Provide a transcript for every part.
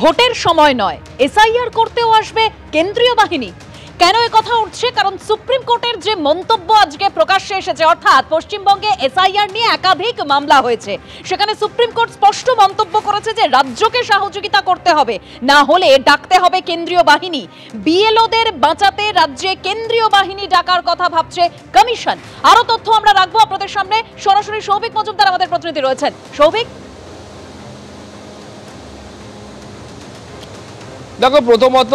ভোটের সময় নয়, এসআইআর করতেও আসবে কেন্দ্রীয় বাহিনী। কেন এই কথা উঠছে? কারণ সুপ্রিম কোর্টের যে মন্তব্য আজকে প্রকাশ্যে এসেছে, অর্থাৎ পশ্চিমবঙ্গে এসআইআর নিয়ে একাধিক মামলা হয়েছে, সেখানে সুপ্রিম কোর্ট স্পষ্ট মন্তব্য করেছে যে রাজ্যকে সহযোগিতা করতে হবে, না হলে ডাকতে হবে কেন্দ্রীয় বাহিনী। বিএলওদের বাঁচাতে রাজ্যে কেন্দ্রীয় বাহিনী ডাকার কথা ভাবছে কমিশন। আরো তথ্য আমরা রাখবো আপনাদের সামনে। সরাসরি সৌভিক মজুমদার আমাদের প্রতিনিধি রয়েছেন। সৌভিক, দেখো, প্রথমত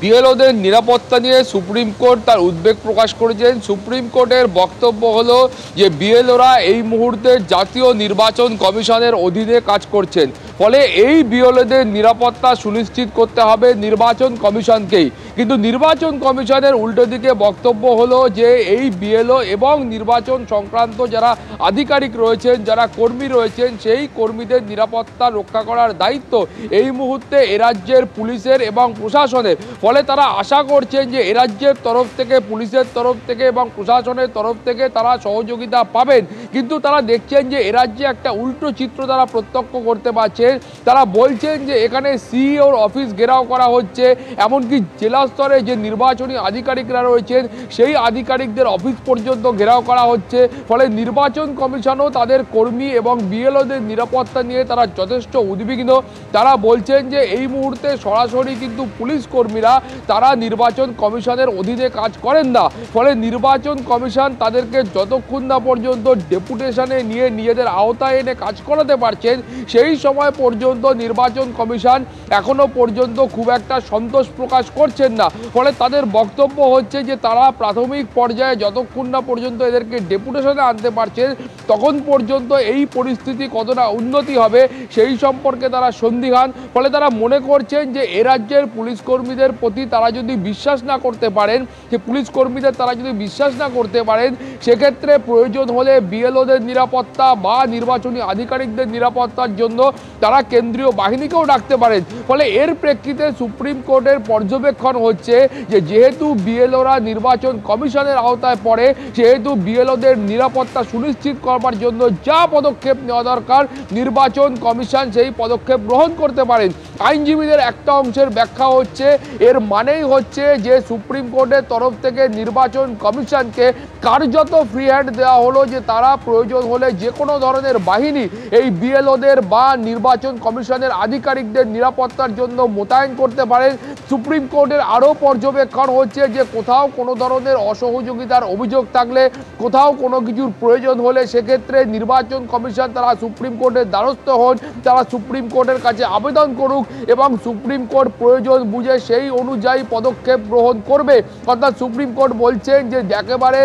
বিএলওদের নিরাপত্তা নিয়ে সুপ্রিম কোর্ট তার উদ্বেগ প্রকাশ করেছেন। সুপ্রিম কোর্টের বক্তব্য হলো যে বিএলওরা এই মুহূর্তে জাতীয় নির্বাচন কমিশনের অধীনে কাজ করছেন, ফলে এই বিএলওদের নিরাপত্তা সুনিশ্চিত করতে হবে নির্বাচন কমিশনকেই। কিন্তু নির্বাচন কমিশনের উল্টো দিকে বক্তব্য হলো যে এই বিএলও এবং নির্বাচন সংক্রান্ত যারা আধিকারিক রয়েছেন, যারা কর্মী রয়েছেন, সেই কর্মীদের নিরাপত্তা রক্ষা করার দায়িত্ব এই মুহূর্তে এ রাজ্যের পুলিশের এবং প্রশাসনের। ফলে তারা আশা করছেন যে এ রাজ্যের তরফ থেকে, পুলিশের তরফ থেকে এবং প্রশাসনের তরফ থেকে তারা সহযোগিতা পাবেন। কিন্তু তারা দেখছেন যে এ রাজ্যে একটা উল্টো চিত্র তারা প্রত্যক্ষ করতে পারছেন। তারা বলছেন যে এখানে সিইওর অফিস ঘেরাও করা হচ্ছে, এমনকি জেলা স্তরে যে নির্বাচনী আধিকারিকরা রয়েছেন সেই আধিকারিকদের অফিস পর্যন্ত ঘেরাও করা হচ্ছে। ফলে নির্বাচন কমিশনও তাদের কর্মী এবং বিএলওদের নিরাপত্তা নিয়ে তারা যথেষ্ট উদ্বিগ্ন। তারা বলছেন যে এই মুহূর্তে সরাসরি কিন্তু পুলিশ কর্মীরা তারা নির্বাচন কমিশনের অধীনে কাজ করেন না। ফলে নির্বাচন কমিশন তাদেরকে যতক্ষণ না পর্যন্ত ডেপুটেশনে নিয়ে নিজেদের আওতায় এনে কাজ করাতে পারছেন, সেই সময় পর্যন্ত নির্বাচন কমিশন এখনো পর্যন্ত খুব একটা সন্তোষ প্রকাশ করছেন না। ফলে তাদের বক্তব্য হচ্ছে যে তারা প্রাথমিক পর্যায়ে যতক্ষণ না পর্যন্ত এদেরকে ডেপুটেশনে আনতে পারছেন, তখন পর্যন্ত এই পরিস্থিতি কতটা উন্নতি হবে সেই সম্পর্কে তারা সন্দিহান। ফলে তারা মনে করছেন যে এ রাজ্যের পুলিশ কর্মীদের প্রতি তারা যদি বিশ্বাস না করতে পারেন, যে পুলিশ কর্মীদের তারা যদি বিশ্বাস না করতে পারেন, সেক্ষেত্রে প্রয়োজন হলে বিএলওদের নিরাপত্তা বা নির্বাচনী আধিকারিকদের নিরাপত্তার জন্য তারা কেন্দ্রীয় বাহিনীকেও ডাকতে পারেন। ফলে এর প্রেক্ষিতে সুপ্রিম কোর্টের পর্যবেক্ষণ হচ্ছে যে যেহেতু বিএলওরা নির্বাচন কমিশনের আওতায় পড়ে, সেহেতু বিএলওদের নিরাপত্তা সুনিশ্চিত করবার জন্য যা পদক্ষেপ নেওয়া দরকার নির্বাচন কমিশন সেই পদক্ষেপ গ্রহণ করতে পারেন। আইনজীবীদের একটা অংশের ব্যাখ্যা হচ্ছে এর মানেই হচ্ছে যে সুপ্রিম কোর্টের তরফ থেকে নির্বাচন কমিশনকে কার্যত ফ্রি হ্যান্ড দেওয়া হলো, যে তারা প্রয়োজন হলে যে কোনো ধরনের বাহিনী এই বিএলওদের বা নির্বাচন কমিশনের আধিকারিকদের নিরাপত্তার জন্য মোতায়েন করতে পারেন। সুপ্রিম কোর্টের আরও পর্যবেক্ষণ হচ্ছে যে কোথাও কোনো ধরনের অসহযোগিতার অভিযোগ থাকলে, কোথাও কোনো কিছুর প্রয়োজন হলে, সেক্ষেত্রে নির্বাচন কমিশন তারা সুপ্রিম কোর্টের দ্বারস্থ হন, তারা সুপ্রিম কোর্টের কাছে আবেদন করুক এবং সুপ্রিম কোর্ট প্রয়োজন বুঝে সেই অনুযায়ী পদক্ষেপ গ্রহণ করবে। অর্থাৎ সুপ্রিম কোর্ট বলছেন যে একেবারে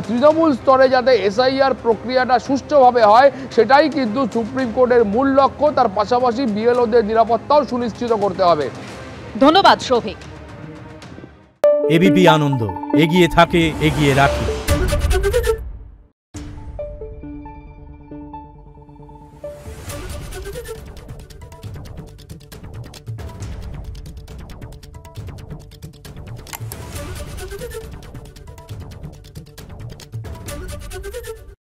তৃণমূল স্তরে যাতে এসআইআর প্রক্রিয়াটা সুষ্ঠুভাবে হয়, সেটাই কিন্তু সুপ্রিম কোর্টের মূল লক্ষ্য। তার পাশাপাশি বিএলওদের নিরাপত্তাও সুনিশ্চিত করতে হবে। ধন্যবাদ সৌভিক। এবিপি আনন্দ, এগিয়ে থাকে, এগিয়ে রাখে।